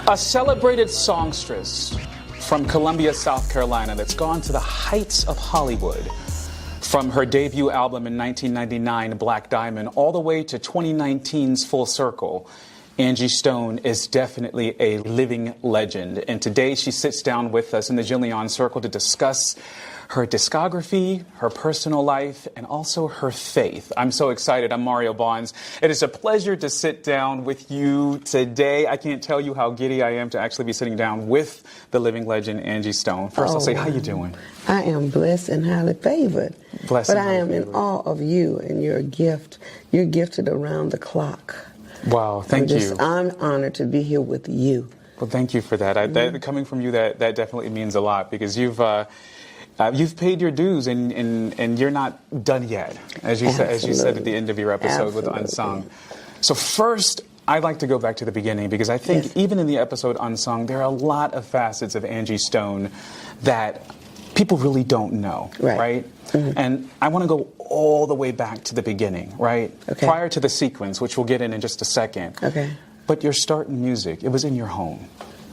A celebrated songstress from Columbia, South Carolina that's gone to the heights of Hollywood. From her debut album in 1999, Black Diamond, all the way to 2019's Full Circle, Angie Stone is definitely a living legend. And today she sits down with us in the Jenleeion circle to discuss her discography, her personal life, and also her faith. I'm so excited. I'm Mario Bonds. It is a pleasure to sit down with you today. I can't tell you how giddy I am to actually be sitting down with the living legend, Angie Stone. First, I'll say, how you doing? I am blessed and highly favored. Blessed but I am in awe of you and your gift. You're gifted around the clock. Wow, thank you. I'm honored to be here with you. Well, thank you for that. That coming from you, that definitely means a lot, because you've paid your dues, and you're not done yet, as you said at the end of your episode with Unsung. So first, I'd like to go back to the beginning, because I think even in the episode Unsung, there are a lot of facets of Angie Stone that people really don't know, right? Mm-hmm. And I want to go all the way back to the beginning, right? Okay. Prior to the sequence, which we'll get in just a second. Okay. But your start in music, it was in your home.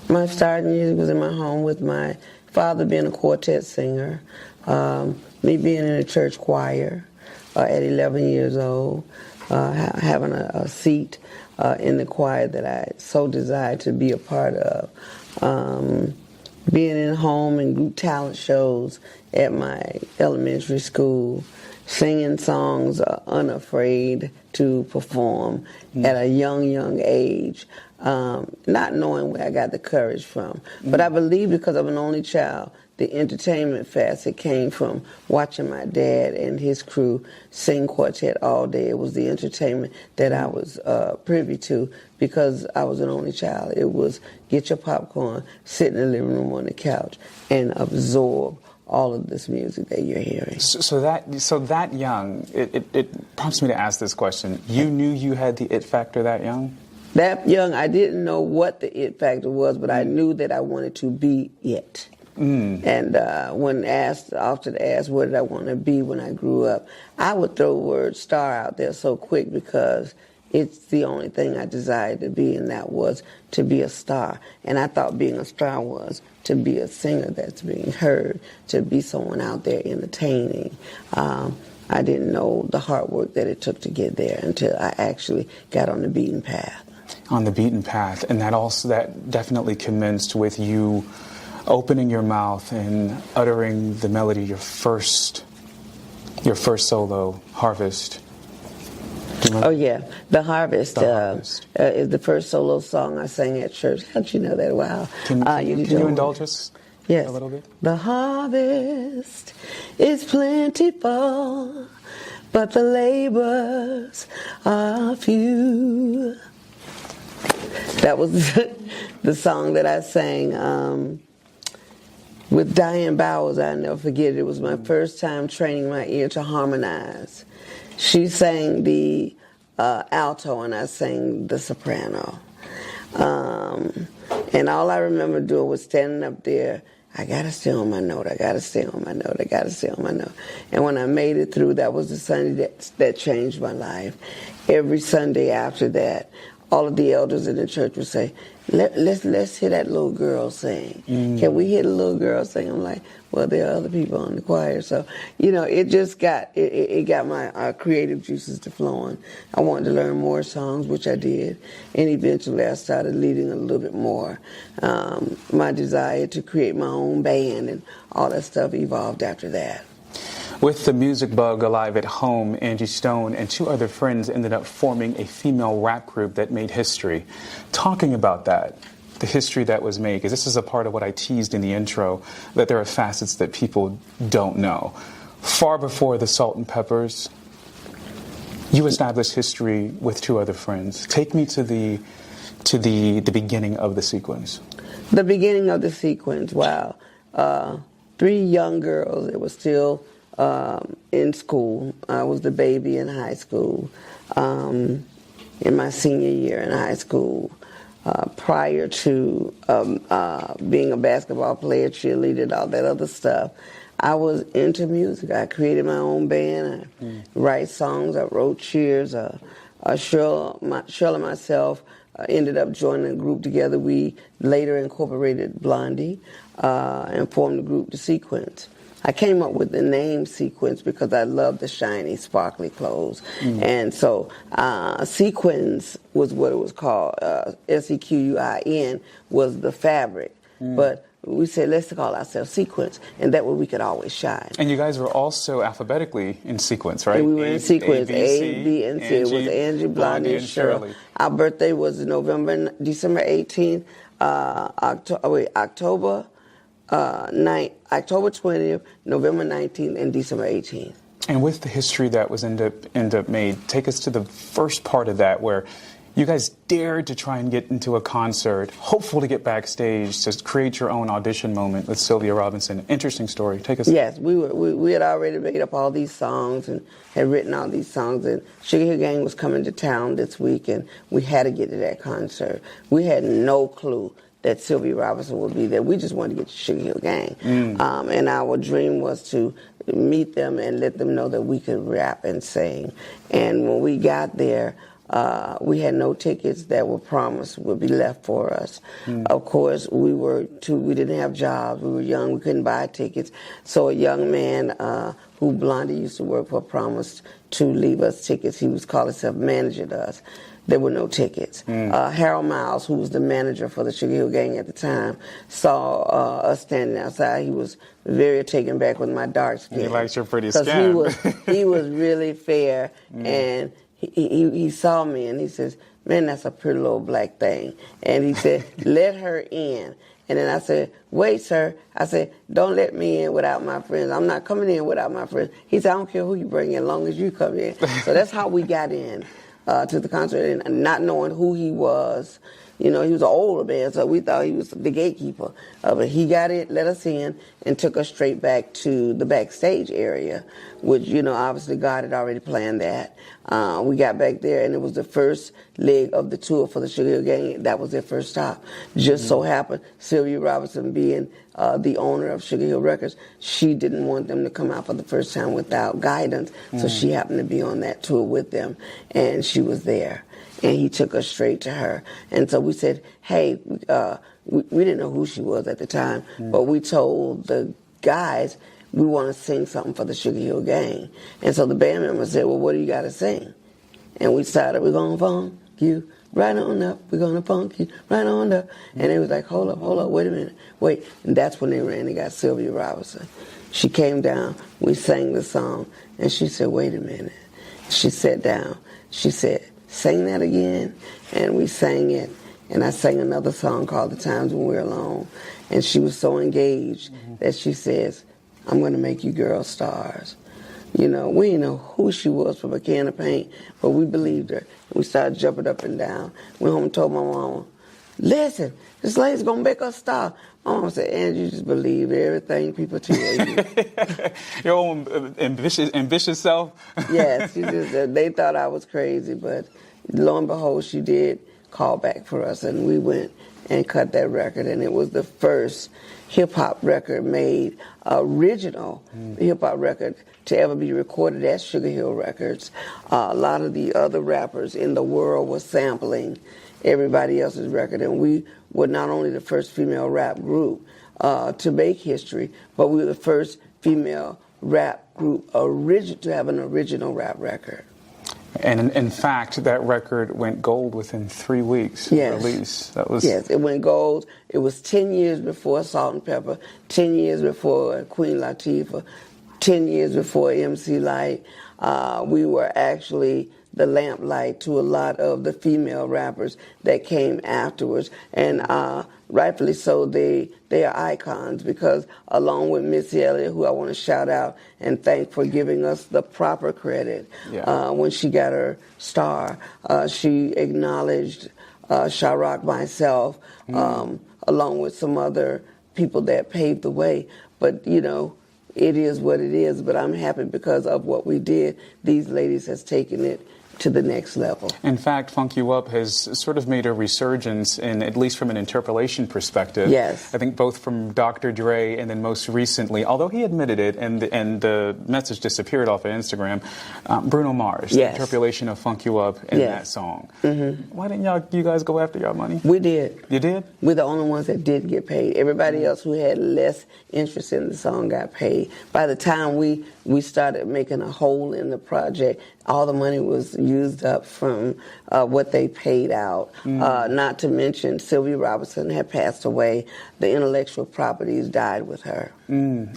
My start in music was in my home, with my father being a quartet singer, me being in a church choir at 11 years old, having a seat in the choir that I so desired to be a part of, being in home and group talent shows at my elementary school, singing songs unafraid to perform at a young age, not knowing where I got the courage from. But I believe, because I'm an only child, the entertainment facet came from watching my dad and his crew sing quartet all day. It was the entertainment that I was privy to, because I was an only child. It was get your popcorn, sit in the living room on the couch, and absorb all of this music that you're hearing. So that young, it prompts me to ask this question. You knew you had the it factor that young? That young, I didn't know what the it factor was, but I knew that I wanted to be it. And when often asked what did I want to be when I grew up, I would throw the word star out there so quick, because it's the only thing I desired to be, and that was to be a star. And I thought being a star was to be a singer that's being heard, to be someone out there entertaining. I didn't know the hard work that it took to get there until I actually got on the beaten path. On the beaten path, and that definitely commenced with you opening your mouth and uttering the melody, your first solo, Harvest. Oh yeah, The Harvest, is the first solo song I sang at church. How'd you know that? Wow. Can you indulge us a little bit? The harvest is plentiful, but the labors are few. That was the song that I sang with Diane Bowers. I'll never forget it. It was my first time training my ear to harmonize. She sang the alto, and I sang the soprano. And all I remember doing was standing up there. I gotta stay on my note. I gotta stay on my note. I gotta stay on my note. And when I made it through, that was the Sunday that changed my life. Every Sunday after that, all of the elders in the church would say, let's hear that little girl sing. Can we hear the little girl sing? I'm like, well, there are other people in the choir. So, it just got my creative juices to flowing. I wanted to learn more songs, which I did. And eventually I started leading a little bit more. My desire to create my own band and all that stuff evolved after that. With the music bug alive at home, Angie Stone and two other friends ended up forming a female rap group that made history. Talking about that, the history that was made, because this is a part of what I teased in the intro, that there are facets that people don't know. Far before the Salt and Peppers, you established history with two other friends. Take me to the beginning of the sequence. The beginning of the sequence, wow. 3 young girls that were still in school. I was the baby in high school, in my senior year in high school. Prior to being a basketball player, cheerleader, all that other stuff, I was into music. I created my own band. I write songs. I wrote cheers. Cheryl and myself ended up joining a group together. We later incorporated Blondie and formed the group The Sequence. I came up with the name Sequence because I love the shiny, sparkly clothes. And so Sequins was what it was called. Sequin was the fabric. But we said, let's call ourselves Sequence, and that way we could always shine. And you guys were also alphabetically in sequence, right? And we were in sequence, A, B, and C. It was Angie, Blondie, and Shirley. Our birthday was December 18th, October 20th, November 19th, and December 18th. And with the history that was end up made, take us to the first part of that where you guys dared to try and get into a concert, hopeful to get backstage, to create your own audition moment with Sylvia Robinson. Interesting story. Take us. Yes, we had already made up all these songs and had written all these songs, and Sugar Hill Gang was coming to town this week, and we had to get to that concert. We had no clue that Sylvia Robinson would be there. We just wanted to get to Sugar Hill Gang. And our dream was to meet them and let them know that we could rap and sing. And when we got there, we had no tickets that were promised would be left for us. Of course, we didn't have jobs. We were young. We couldn't buy tickets. So a young man who Blondie used to work for promised to leave us tickets. He was called himself manager to us. There were no tickets. Harold Miles, who was the manager for the Sugar Hill Gang at the time, saw us standing outside. He was very taken back with my dark skin. He likes your pretty skin. Because he was really fair, and he saw me and he says, man, that's a pretty little black thing. And he said, let her in. And then I said, wait, sir. I said, don't let me in without my friends. I'm not coming in without my friends. He said, I don't care who you bring in, as long as you come in. So that's how we got in to the concert, and not knowing who he was. You know, he was an older man, so we thought he was the gatekeeper. But he got it, let us in, and took us straight back to the backstage area, which, you know, obviously God had already planned that. We got back there, and it was the first leg of the tour for the Sugar Hill Gang. That was their first stop. Just so happened, Sylvia Robinson being the owner of Sugar Hill Records, she didn't want them to come out for the first time without guidance, so she happened to be on that tour with them, and she was there. And he took us straight to her. And so we said, hey, we didn't know who she was at the time, but we told the guys, we want to sing something for the Sugar Hill Gang. And so the band member said, well, what do you got to sing? And we started, we're going to funk you right on up. We're going to funk you right on up. And they was like, hold up, wait a minute. Wait. And that's when they ran and got Sylvia Robinson. She came down, we sang the song, and she said, wait a minute. She sat down. She said, sing that again, and we sang it, and I sang another song called The Times When We're Alone, and she was so engaged that she says, I'm going to make you girls stars. You know, we didn't know who she was from a can of paint, but we believed her. We started jumping up and down. Went home and told my mama, listen, this lady's going to make us star. My mama said, Angie, you just believe everything people tell you. Your own ambitious self? Yes, they thought I was crazy, but lo and behold, she did call back for us, and we went and cut that record, and it was the first hip-hop record made, original hip-hop record to ever be recorded at Sugar Hill Records. A lot of the other rappers in the world were sampling everybody else's record, and we were not only the first female rap group to make history, but we were the first female rap group to have an original rap record. And in fact, that record went gold within 3 weeks of release. Yes, it went gold. It was 10 years before Salt and Pepper, 10 years before Queen Latifah, 10 years before MC Lyte. We were actually the lamplight to a lot of the female rappers that came afterwards. And rightfully so, they are icons, because along with Missy Elliott, who I want to shout out and thank for giving us the proper credit when she got her star, she acknowledged Chirac, myself, along with some other people that paved the way. But, you know, it is what it is, but I'm happy because of what we did. These ladies has taken it to the next level. In fact, Funk You Up has sort of made a resurgence, in at least from an interpolation perspective. Yes. I think both from Dr. Dre and then most recently, although he admitted it and the message disappeared off of Instagram, Bruno Mars, Yes. the interpolation of Funk You Up in Yes. that song. Why didn't you guys go after y'all money? We did. You did? We're the only ones that did get paid. Everybody else who had less interest in the song got paid. By the time we started making a hole in the project, all the money was used up from what they paid out. Not to mention Sylvia Robinson had passed away. The intellectual properties died with her.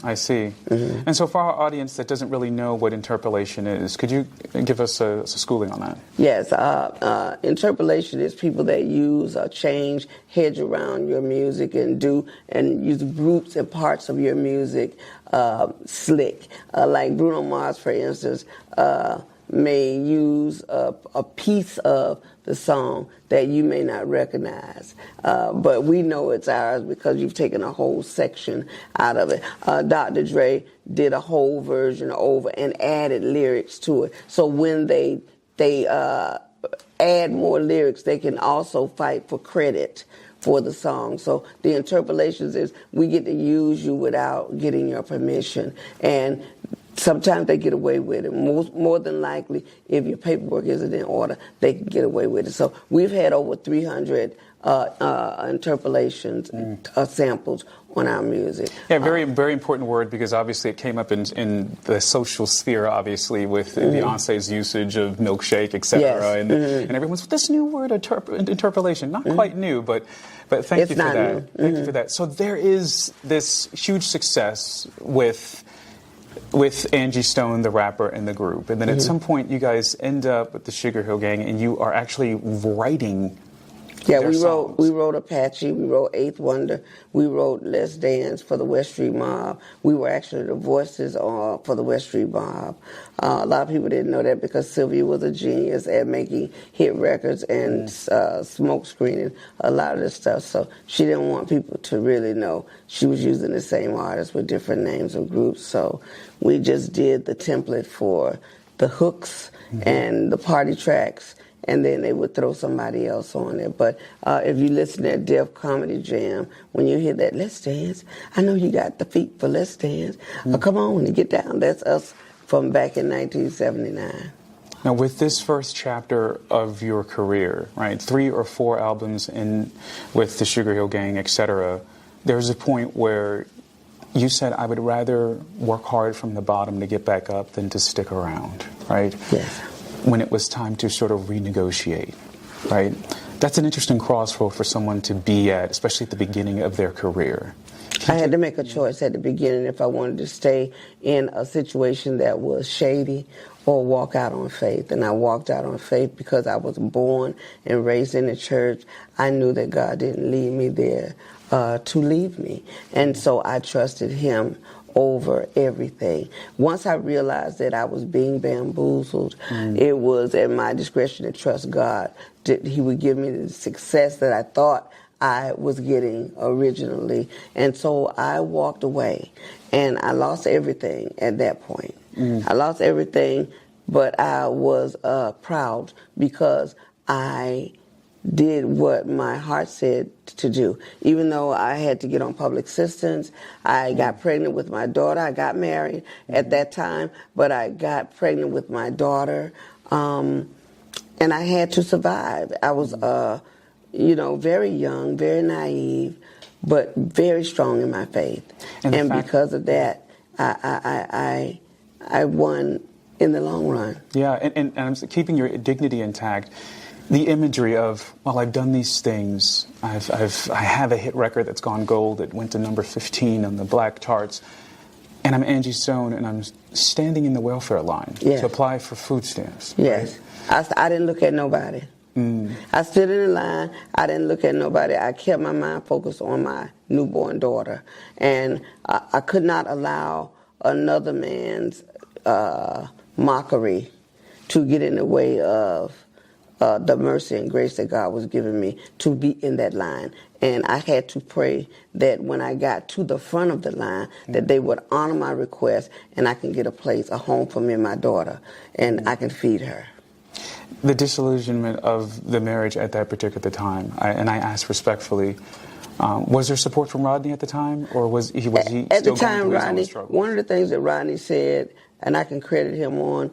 I see. And so for our audience that doesn't really know what interpolation is, could you give us a schooling on that? Yes. Interpolation is people that use or change, hedge around your music and use groups and parts of your music slick. Like Bruno Mars, for instance, may use a piece of the song that you may not recognize, but we know it's ours because you've taken a whole section out of it. Dr. Dre did a whole version over and added lyrics to it. So when they add more lyrics, they can also fight for credit for the song. So the interpolations is we get to use you without getting your permission, and sometimes they get away with it. More than likely, if your paperwork isn't in order, they can get away with it. So we've had over 300 interpolations, samples on our music. Yeah, very, very important word, because obviously it came up in the social sphere, obviously, with Beyonce's usage of milkshake, etc. Yes. And everyone's, this new word, interpolation, not quite new, but thank you for that. Thank you for that. So there is this huge success with Angie Stone, the rapper, and the group. And then at some point, you guys end up with the Sugar Hill Gang, and you are actually writing their songs. We wrote Apache, we wrote Eighth Wonder, we wrote Let's Dance for the West Street Mob. We were actually the voices for the West Street Mob. A lot of people didn't know that because Sylvia was a genius at making hit records and smoke screening a lot of this stuff. So she didn't want people to really know she was using the same artists with different names of groups. So we just did the template for the hooks and the party tracks, and then they would throw somebody else on it. But if you listen to Def Comedy Jam, when you hear that Let's Dance, I know you got the feet for Let's Dance. Come on and get down. That's us from back in 1979. Now, with this first chapter of your career, right, 3 or 4 albums in with the Sugar Hill Gang, etc., there's a point where you said, I would rather work hard from the bottom to get back up than to stick around, right? Yes. When it was time to sort of renegotiate, right? That's an interesting crossroad for someone to be at, especially at the beginning of their career. I had to make a choice at the beginning if I wanted to stay in a situation that was shady or walk out on faith. And I walked out on faith because I was born and raised in the church. I knew that God didn't lead me there to leave me. And so I trusted him over everything. Once I realized that I was being bamboozled, it was at my discretion to trust God that he would give me the success that I thought I was getting originally. And so I walked away, and I lost everything at that point. I lost everything, but I was proud because I did what my heart said to do. Even though I had to get on public assistance, I got pregnant with my daughter. I got married at that time, but I got pregnant with my daughter, and I had to survive. I was, very young, very naive, but very strong in my faith. And because of that, I won in the long run. Yeah, and I'm keeping your dignity intact. The imagery of, well, I've done these things. I have a hit record that's gone gold. It went to number 15 on the black charts. And I'm Angie Stone, and I'm standing in the welfare line to apply for food stamps. Yes. Right? I didn't look at nobody. I stood in the line. I didn't look at nobody. I kept my mind focused on my newborn daughter. And I could not allow another man's mockery to get in the way of the mercy and grace that God was giving me to be in that line. And I had to pray that when I got to the front of the line, that they would honor my request and I can get a place, a home for me and my daughter, and I can feed her. the disillusionment of the marriage at that particular time, and I ask respectfully, was there support from Rodney at the time, or was he at still the time, going through Rodney, his own struggles? one of the things that Rodney said, and I can credit him on,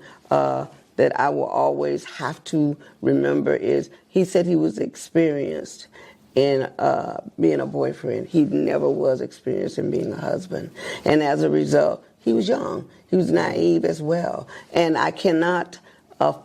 that I will always have to remember is he said he was experienced in being a boyfriend. He never was experienced in being a husband. And as a result, he was young. He was naive as well. And I cannot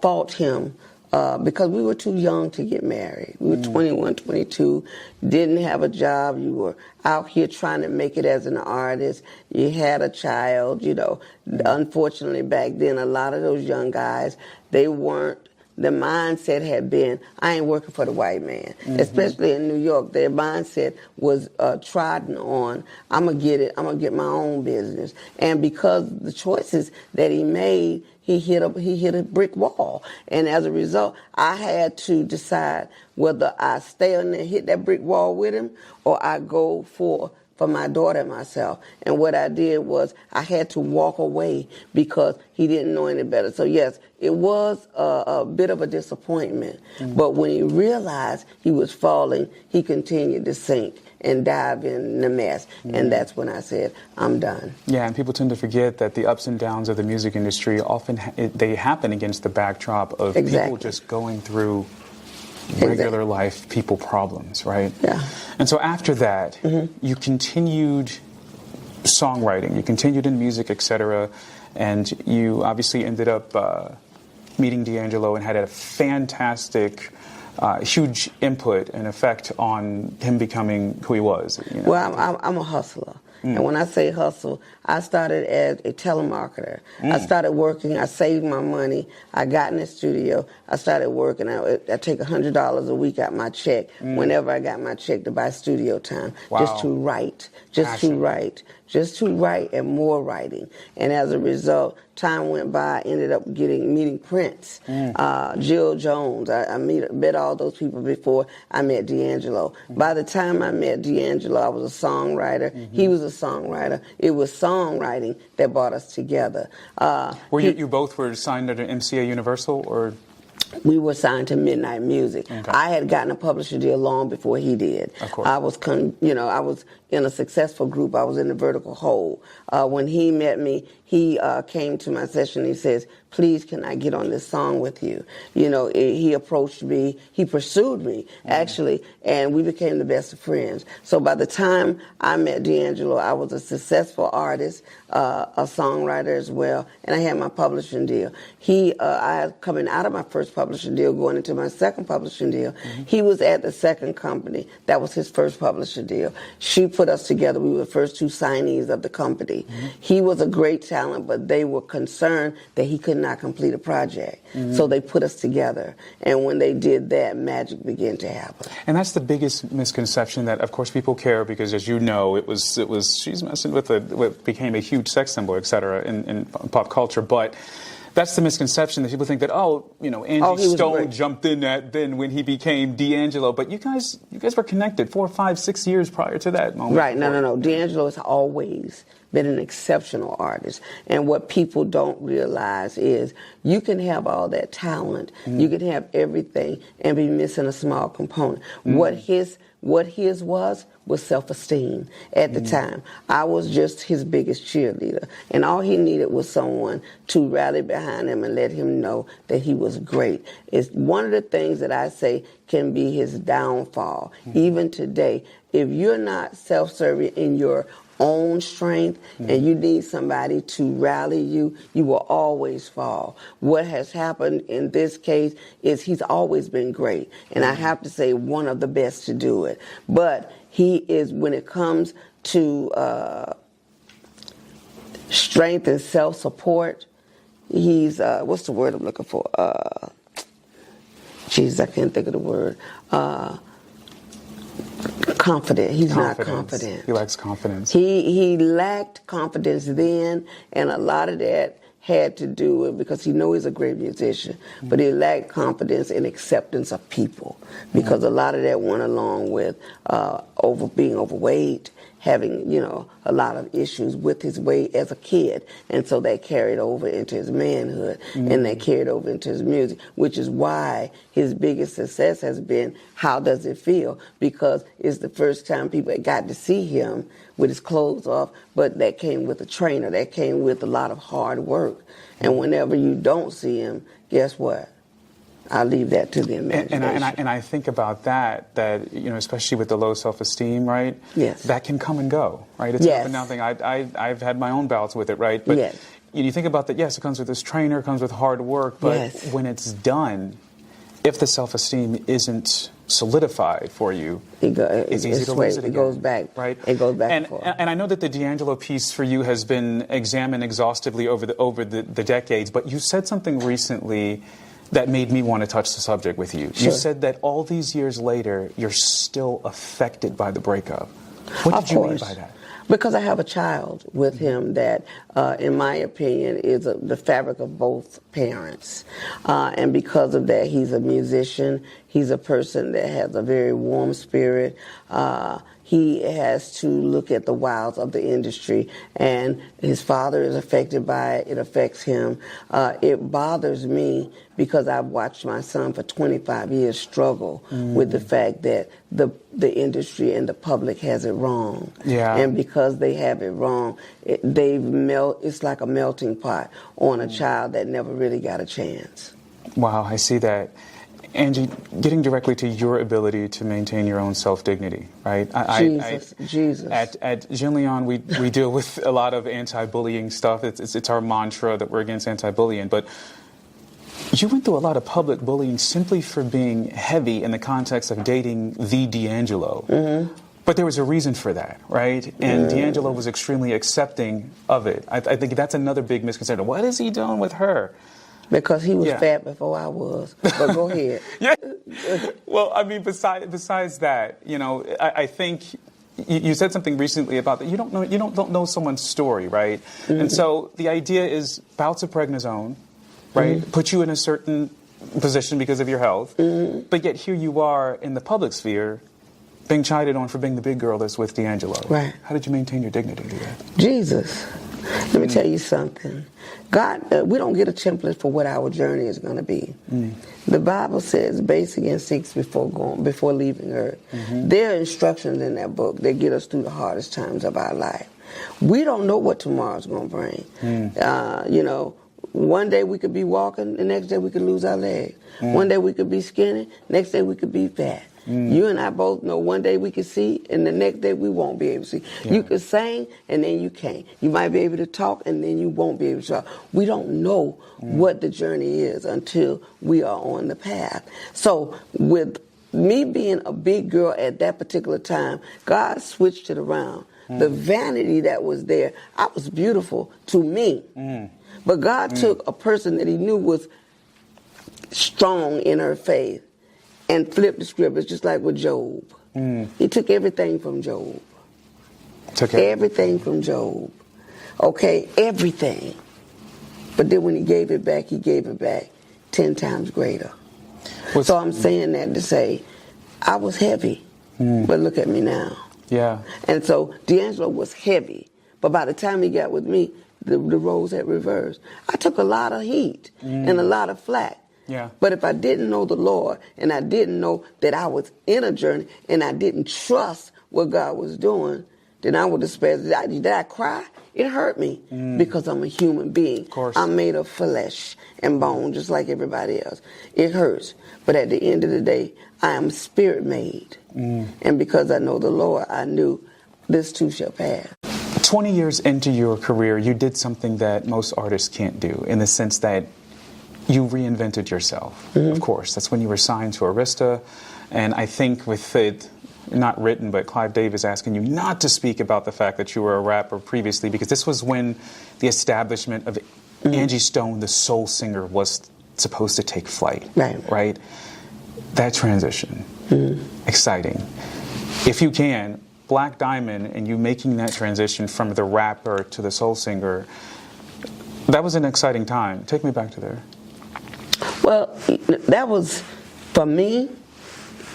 fault him because we were too young to get married. We were 21, 22, didn't have a job. You were out here trying to make it as an artist. You had a child, you know. Unfortunately, back then, a lot of those young guys, they weren't, the mindset had been, I ain't working for the white man. Especially in New York, their mindset was trodden on, I'm going to get it, I'm going to get my own business. And because the choices that he made, he hit a brick wall. And as a result, I had to decide whether I stay on there and hit that brick wall with him, or I go for my daughter and myself. And what I did was I had to walk away because he didn't know any better. So yes, it was a bit of a disappointment. But when he realized he was falling, he continued to sink and dive in the mess. And that's when I said, I'm done. Yeah, and people tend to forget that the ups and downs of the music industry often they happen against the backdrop of people just going through regular life people problems, right? Yeah. And so after that, you continued songwriting, you continued in music, etc., and you obviously ended up meeting D'Angelo and had a fantastic, huge input and effect on him becoming who he was. You know? Well, I'm a hustler. And when I say hustle, I started as a telemarketer. I started working, I saved my money, I got in the studio, I started working. I take $100 a week out my check whenever I got my check to buy studio time, just to write, just to write and more writing. And as a result, time went by, I ended up meeting Prince, Jill Jones. I met all those people before I met D'Angelo. By the time I met D'Angelo, I was a songwriter. He was a songwriter. It was songwriting that brought us together. You both were signed under MCA Universal, or? We were signed to Midnight Music. Okay. I had gotten a publisher deal long before he did. Of course. I was in a successful group. I was in the Vertical Hole. When he met me, he came to my session. He says, "Please, can I get on this song with you?" You know, he approached me. He pursued me, actually, and we became the best of friends. So by the time I met D'Angelo, I was a successful artist, a songwriter as well, and I had my publishing deal. I coming out of my first publishing deal, going into my second publishing deal. He was at the second company. That was his first publishing deal. She put us together. We were the first two signees of the company. He was a great talent, but they were concerned that he could not complete a project. So they put us together. And when they did that, magic began to happen. And that's the biggest misconception that, of course, people care because, as you know, it was she's messing with what became a huge sex symbol, et cetera, in pop culture. But that's the misconception, that people think that, Angie Stone jumped in then when he became D'Angelo. But you guys were connected 4, 5, 6 years prior to that moment. Right. No. D'Angelo has always been an exceptional artist. And what people don't realize is you can have all that talent, you can have everything, and be missing a small component. What his was self-esteem at the time. I was just his biggest cheerleader. And all he needed was someone to rally behind him and let him know that he was great. It's one of the things that I say can be his downfall. Even today, if you're not self-serving in your own strength and you need somebody to rally you, you will always fall. What has happened in this case is he's always been great, and I have to say one of the best to do it. But he is, when it comes to strength and self-support, he's, what's the word I'm looking for? I can't think of the word. Confident. He's not confident. He lacks confidence. He lacked confidence then, and a lot of that had to do with, because he knows he's a great musician, but he lacked confidence and acceptance of people, because a lot of that went along with being overweight having, a lot of issues with his weight as a kid. And so that carried over into his manhood, and that carried over into his music, which is why his biggest success has been How Does It Feel? Because it's the first time people got to see him with his clothes off, but that came with a trainer, that came with a lot of hard work. And whenever you don't see him, guess what? I'll leave that to the imagination. And I think about that, especially with the low self-esteem, right? Yes. That can come and go, right? It's an up and down thing. I've had my own bouts with it, right? But yes. You think about that, yes, it comes with this trainer, it comes with hard work, but when it's done, if the self-esteem isn't solidified for you, it's easy to lose it again. It goes back, right? It goes back and forth. And I know that the D'Angelo piece for you has been examined exhaustively over the decades, but you said something recently that made me want to touch the subject with you. Sure. You said that all these years later, you're still affected by the breakup. What did you mean by that? Because I have a child with him that, in my opinion, is the fabric of both parents. And because of that, he's a musician. He's a person that has a very warm spirit. He has to look at the wiles of the industry, and his father is affected by it. It affects him. It bothers me because I've watched my son for 25 years struggle with the fact that the industry and the public has it wrong. Yeah. And because they have it wrong, it's like a melting pot on a child that never really got a chance. Wow, I see that. Angie, getting directly to your ability to maintain your own self-dignity, right? Jesus. At Jenleeion, we deal with a lot of anti-bullying stuff. It's our mantra that we're against anti-bullying. But you went through a lot of public bullying simply for being heavy in the context of dating the D'Angelo. Mm-hmm. But there was a reason for that, right? And D'Angelo was extremely accepting of it. I think that's another big misconception. What is he doing with her? Because he was fat before I was. But go ahead. Yeah. Well, I mean, besides that, I think you said something recently about that. You don't know someone's story, right? Mm-hmm. And so the idea is bouts of prednisone, right? Put you in a certain position because of your health. Mm-hmm. But yet here you are in the public sphere being chided on for being the big girl that's with D'Angelo. Right. How did you maintain your dignity through that? Jesus. Let me tell you something. God, we don't get a template for what our journey is going to be. The Bible says, basic instincts before leaving earth. There are instructions in that book that get us through the hardest times of our life. We don't know what tomorrow's going to bring. One day we could be walking, the next day we could lose our legs. One day we could be skinny, next day we could be fat. You and I both know one day we can see, and the next day we won't be able to see. Yeah. You could sing, and then you can't. You might be able to talk, and then you won't be able to talk. We don't know what the journey is until we are on the path. So with me being a big girl at that particular time, God switched it around. The vanity that was there, I was beautiful to me. But God took a person that he knew was strong in her faith and flipped the script. It's just like with Job. He took everything from Job. Everything from Job. Okay, everything. But then when he gave it back 10 times greater. So I'm saying that to say, I was heavy, but look at me now. Yeah. And so D'Angelo was heavy, but by the time he got with me, the roles had reversed. I took a lot of heat and a lot of flack. Yeah. But if I didn't know the Lord, and I didn't know that I was in a journey, and I didn't trust what God was doing, then I would have spared. Did I cry? It hurt me because I'm a human being. Of course. I'm made of flesh and bone, just like everybody else. It hurts. But at the end of the day, I am spirit made. And because I know the Lord, I knew this too shall pass. 20 years into your career, you did something that most artists can't do, in the sense that you reinvented yourself. Of course, that's when you were signed to Arista, and I think with it not written, but Clive Davis asking you not to speak about the fact that you were a rapper previously, because this was when the establishment of Angie Stone, the soul singer, was supposed to take flight. Right? That transition, exciting. If you can, Black Diamond and you making that transition from the rapper to the soul singer, that was an exciting time. Take me back to there. Well, that was, for me,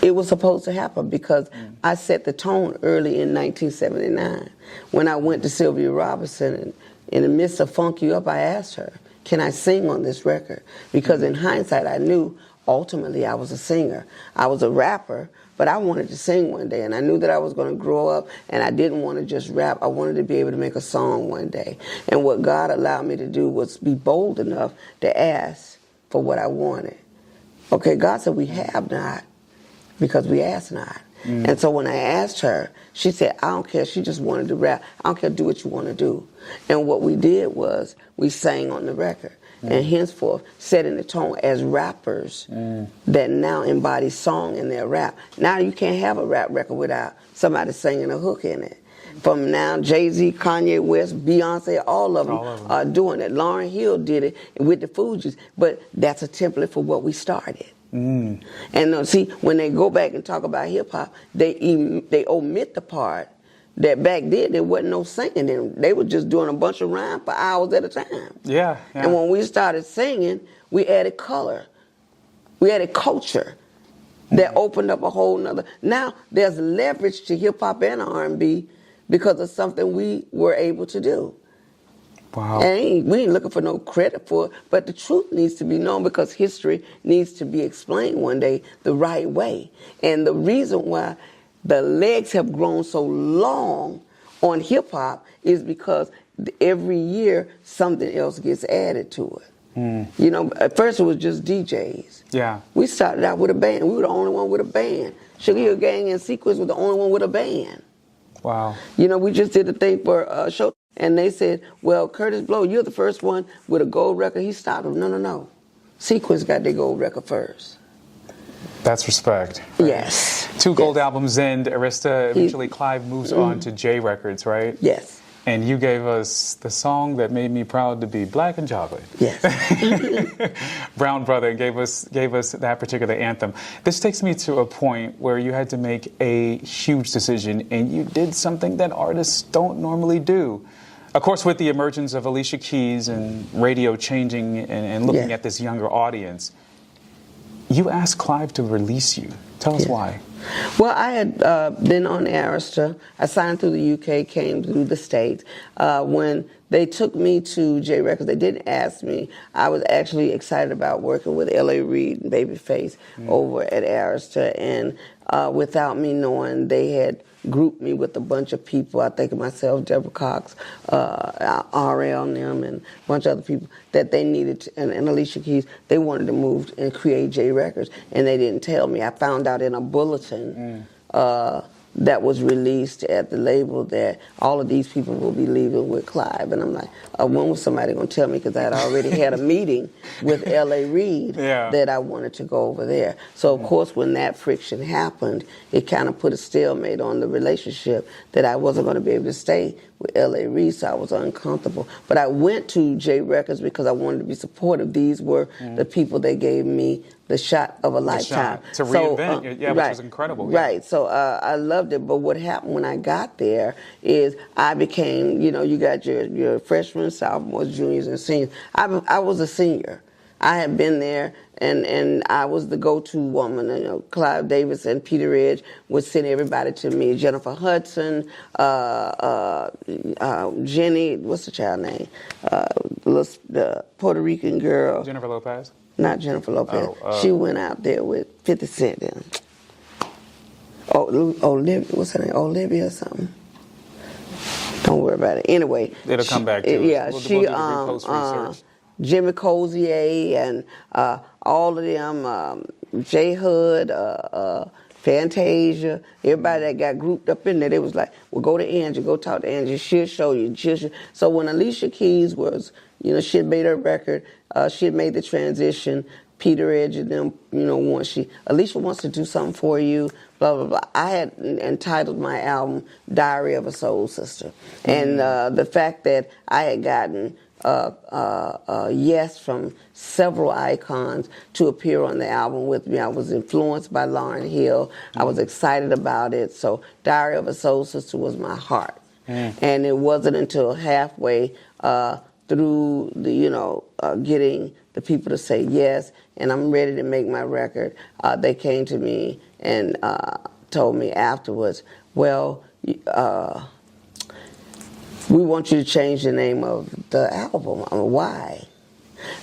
It was supposed to happen because I set the tone early in 1979. When I went to Sylvia Robinson, and in the midst of Funk You Up, I asked her, can I sing on this record? Because in hindsight, I knew ultimately I was a singer. I was a rapper, but I wanted to sing one day, and I knew that I was going to grow up, and I didn't want to just rap. I wanted to be able to make a song one day. And what God allowed me to do was be bold enough to ask for what I wanted. Okay, God said, we have not, because we ask not. And so when I asked her, she said, I don't care. She just wanted to rap. I don't care. Do what you want to do. And what we did was we sang on the record. And henceforth, setting the tone as rappers that now embody song in their rap. Now you can't have a rap record without somebody singing a hook in it. From now, Jay-Z, Kanye West, Beyonce, all of them are doing it. Lauryn Hill did it with the Fugees. But that's a template for what we started. And see, when they go back and talk about hip-hop, they omit the part that back then there wasn't no singing. They were just doing a bunch of rhyme for hours at a time. Yeah. And when we started singing, we added color. We added culture that opened up a whole nother. Now there's leverage to hip-hop and R&B because of something we were able to do. Wow. And we ain't looking for no credit for it, but the truth needs to be known because history needs to be explained one day the right way. And the reason why the legs have grown so long on hip-hop is because every year something else gets added to it. You know, at first it was just DJs. Yeah. We started out with a band. We were the only one with a band. Sugar Hill Gang and Sequence were the only one with a band. Wow. You know, we just did a thing for a show, and they said, well, Curtis Blow, you're the first one with a gold record. He stopped them. No. Sequence got their gold record first. That's respect. Right? Yes. 2 gold albums in, Arista, eventually Clive moves on to J Records, right? Yes. And you gave us the song that made me proud to be black and chocolate. Yes. Brown Brother gave us that particular anthem. This takes me to a point where you had to make a huge decision, and you did something that artists don't normally do. Of course, with the emergence of Alicia Keys and radio changing and looking at this younger audience, you asked Clive to release you. Tell us why. Well, I had been on Arista. I signed through the UK, came through the States. When they took me to J Records, they didn't ask me. I was actually excited about working with L.A. Reid and Babyface over at Arista. And without me knowing, they had grouped me with a bunch of people. I think of myself, Deborah Cox, RL and them, and a bunch of other people that they needed, and Alicia Keys, they wanted to move and create J Records, and they didn't tell me. I found out in a bulletin that was released at the label that all of these people will be leaving with Clive. And I'm like, when was somebody going to tell me? Because I had already had a meeting with L.A. Reid that I wanted to go over there. So, of course, when that friction happened, it kind of put a stalemate on the relationship that I wasn't going to be able to stay with L.A. Reid, so I was uncomfortable. But I went to J Records because I wanted to be supportive. These were the people that gave me the shot of a lifetime. To reinvent, which was incredible. Right, so I loved it, but what happened when I got there is I became, you got your freshmen, sophomores, juniors, and seniors. I was a senior. I had been there, and I was the go-to woman. Clive Davis and Peter Edge would send everybody to me. Jennifer Hudson, Jenny, what's the child name? The Puerto Rican girl. Jennifer Lopez? Not Jennifer Lopez. She went out there with 50 Cent in. Olivia, what's her name? Olivia or something. Don't worry about it. Anyway. It'll come back to Yeah, us. she, research. Jimmy Cozier and all of them, J Hood, Fantasia, everybody that got grouped up in there, they was like, well, go to Angie, go talk to Angie, she'll show you. So when Alicia Keys was, she had made her record, she had made the transition, Peter Edge and them, Alicia wants to do something for you, blah, blah, blah. I had entitled my album Diary of a Soul Sister. And the fact that I had gotten yes from several icons to appear on the album with me. I was influenced by Lauryn Hill. I was excited about it. So Diary of a Soul Sister was my heart. And it wasn't until halfway through the, getting the people to say yes, and I'm ready to make my record, they came to me and told me afterwards, well, we want you to change the name of the album. Why?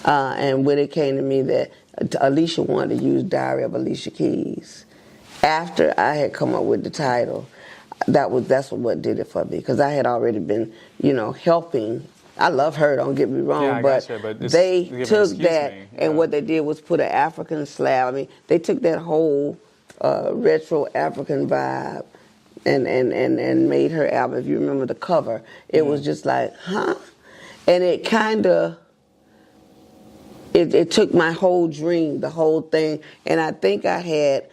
And when it came to me that Alicia wanted to use Diary of Alicia Keys, after I had come up with the title, that's what did it for me, because I had already been, helping. I love her, don't get me wrong, Yeah, but they took that, and what they did was put an African slab. I mean, they took that whole retro African vibe and made her album. If you remember the cover, it was just like, huh? And it kind of, it took my whole dream, the whole thing, and I think I had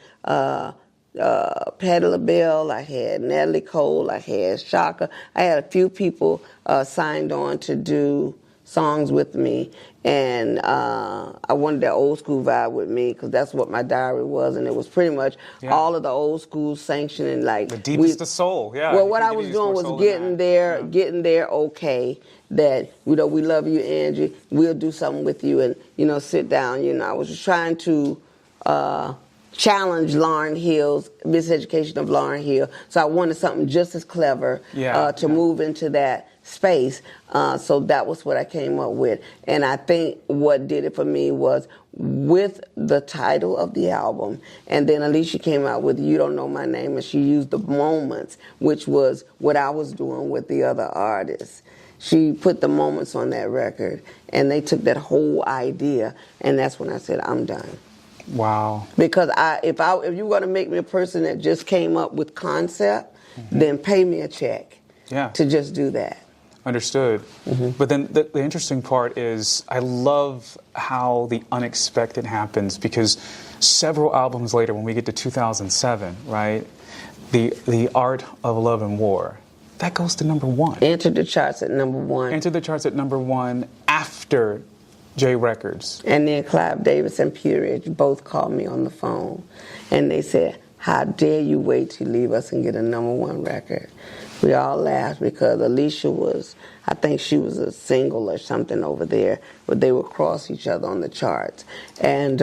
Patti LaBelle, I had Natalie Cole, I had Shaka. I had a few people signed on to do songs with me, and I wanted that old school vibe with me, because that's what my diary was, and it was pretty much all of the old school sanctioning, like the deepest of soul. Yeah. Well, what I was doing was getting there. Okay, that we love you, Angie. We'll do something with you, and sit down. I was just trying to challenge Lauryn Hill's miseducation of Lauryn Hill. So I wanted something just as clever to move into that space. So that was what I came up with. And I think what did it for me was with the title of the album, and then Alicia came out with You Don't Know My Name, and she used the moments, which was what I was doing with the other artists. She put the moments on that record, and they took that whole idea, and that's when I said, I'm done. Wow. Because if you're going to make me a person that just came up with concept, then pay me a check to just do that. Understood. But then the interesting part is I love how the unexpected happens, because several albums later, when we get to 2007, right, the Art of Love and War, that goes to #1. Entered the charts at #1. Entered the charts at #1 after J Records. And then Clive Davis and Peerage both called me on the phone, and they said, how dare you wait to leave us and get a #1 record? We all laughed, because Alicia I think she was a single or something over there, but they would cross each other on the charts. And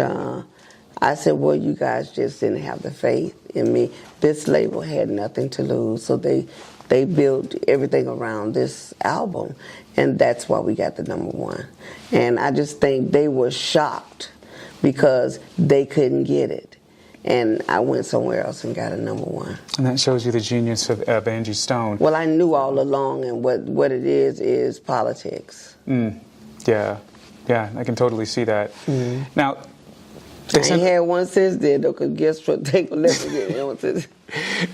I said, well, you guys just didn't have the faith in me. This label had nothing to lose, so they built everything around this album, and that's why we got the #1. And I just think they were shocked because they couldn't get it. And I went somewhere else and got a #1. And that shows you the genius of Angie Stone. Well, I knew all along, and what it is politics. Yeah, I can totally see that. Now, I ain't had one since then, though, because guess what? They will never get one since.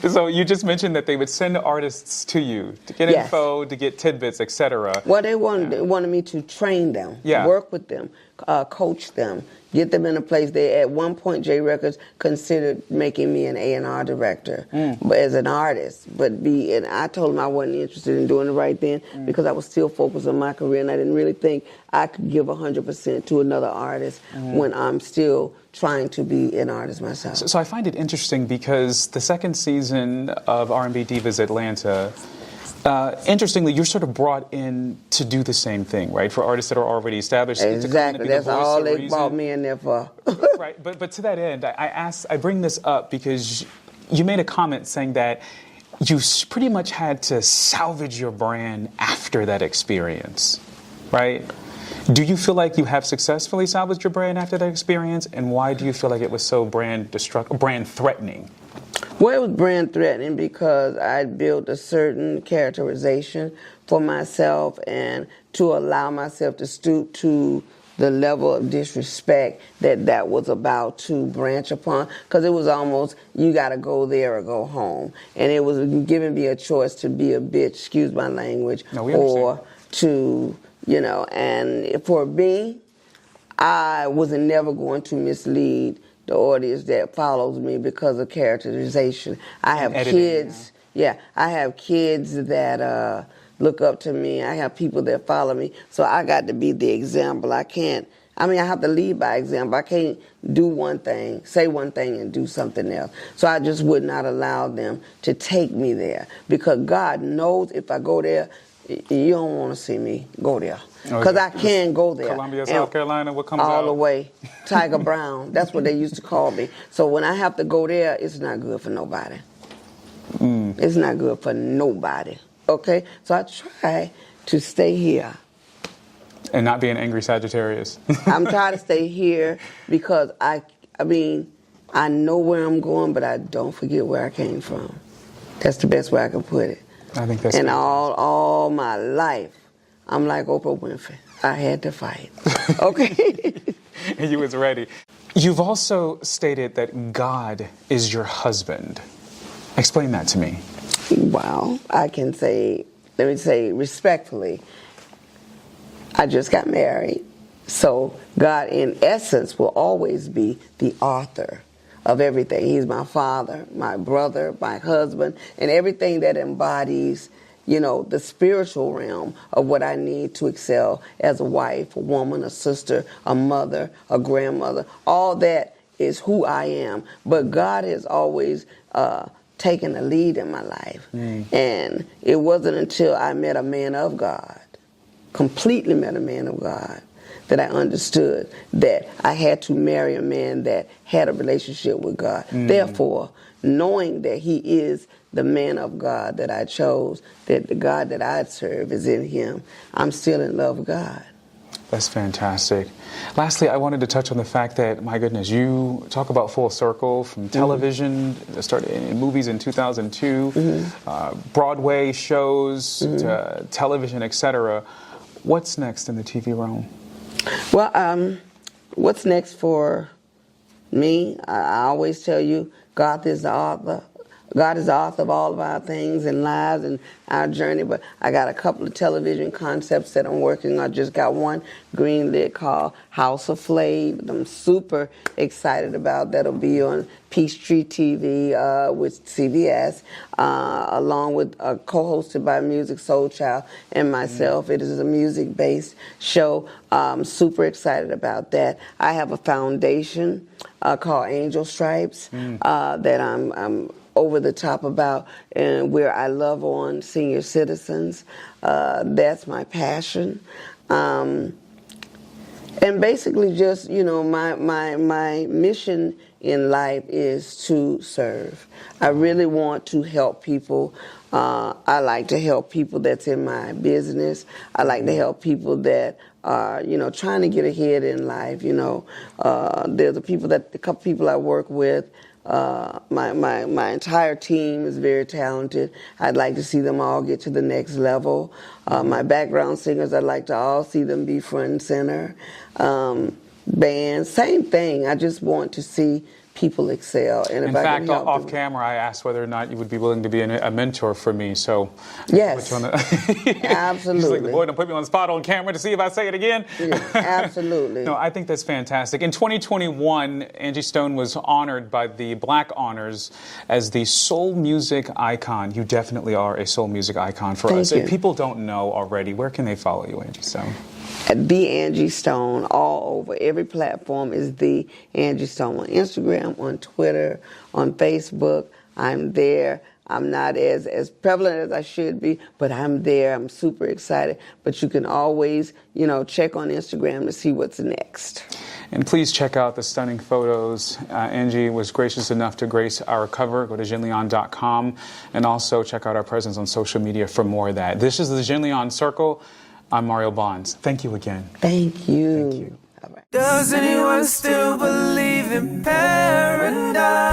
So you just mentioned that they would send artists to you to get info, to get tidbits, etc. Well, they wanted me to train them, work with them, coach them, get them in a place. They at one point J Records considered making me an A&R director, but as an artist. And I told them I wasn't interested in doing it right then, because I was still focused on my career, and I didn't really think I could give 100% to another artist when I'm still trying to be an artist myself. So I find it interesting, because the second season of R&B Divas Atlanta, interestingly, you're sort of brought in to do the same thing, right? For artists that are already established. Exactly, that's all they brought me in there for. Right, but to that end, I bring this up because you made a comment saying that you pretty much had to salvage your brand after that experience, right? Do you feel like you have successfully salvaged your brand after that experience, and why do you feel like it was so brand threatening? Well, it was brand threatening because I built a certain characterization for myself, and to allow myself to stoop to the level of disrespect that was about to branch upon, because it was almost, you got to go there or go home. And it was giving me a choice to be a bitch, excuse my language, or to, and for me, I was never going to mislead the audience that follows me because of characterization. I have kids. Yeah, I have kids that look up to me. I have people that follow me. So I got to be the example. I have to lead by example. I can't do one thing, say one thing, and do something else. So I just would not allow them to take me there, because God knows if I go there, you don't want to see me go there. Because I can go there. Columbia, South Carolina, what comes all out? the way. Tiger Brown. That's what they used to call me. So when I have to go there, it's not good for nobody. It's not good for nobody. Okay? So I try to stay here. And not be an angry Sagittarius. I'm trying to stay here because I mean, I know where I'm going, but I don't forget where I came from. That's the best way I can put it. I think that's and all my life, I'm like Oprah Winfrey. I had to fight. Okay? And you was ready. You've also stated that God is your husband. Explain that to me. Well, I can say, let me say respectfully, I just got married. So God, in essence, will always be the author of everything. He's my father, my brother, my husband, and everything that embodies, you know, the spiritual realm of what I need to excel as a wife, a woman, a sister, a mother, a grandmother. All that is who I am. But God has always taken the lead in my life. And it wasn't until I met a man of God, completely met a man of God, that I understood that I had to marry a man that had a relationship with God. Therefore, knowing that he is the man of God that I chose, that the God that I serve is in him, I'm still in love with God. That's fantastic. Lastly, I wanted to touch on the fact that, my goodness, you talk about full circle from television, started in movies in 2002, Broadway shows, to television, etc. What's next in the TV realm? Well, what's next for me? I always tell you, God is the author. God is the author of all of our things and lives and our journey. But I got a couple of television concepts that I'm working on. I just got one greenlit called House of Flav that I'm super excited about. That'll be on Peachtree TV with CBS, along with co-hosted by Music Soul Child and myself. It is a music-based show. I'm super excited about that. I have a foundation called Angel Stripes that I'm over the top about, and where I love on senior citizens. That's my passion. And basically just, you know, my mission in life is to serve. I really want to help people. I like to help people that's in my business. I like to help people that are, you know, trying to get ahead in life. You know, there's a couple people I work with. My entire team is very talented. I'd like to see them all get to the next level. My background singers, I'd like to all see them be front and center. Bands, same thing. I just want to see people excel. And in fact, off camera, I asked whether or not you would be willing to be a mentor for me. So yes, She's absolutely. like, boy, don't put me on the spot on camera to see if I say it again. Yeah, absolutely. No, I think that's fantastic. In 2021, Angie Stone was honored by the Black Honors as the soul music icon. You definitely are a soul music icon for us. If people don't know already, where can they follow you, Angie Stone? The Angie Stone, all over. Every platform is The Angie Stone. On Instagram, on Twitter, on Facebook. I'm there. I'm not as prevalent as I should be, but I'm there. I'm super excited. But you can always, you know, check on Instagram to see what's next. And please check out the stunning photos. Angie was gracious enough to grace our cover. Go to Jenleeion.com and also check out our presence on social media for more of that. This is the Jenleeion Circle. I'm Mario Bonds. Thank you again. Thank you. Thank you. All right. Does anyone still believe in paradise?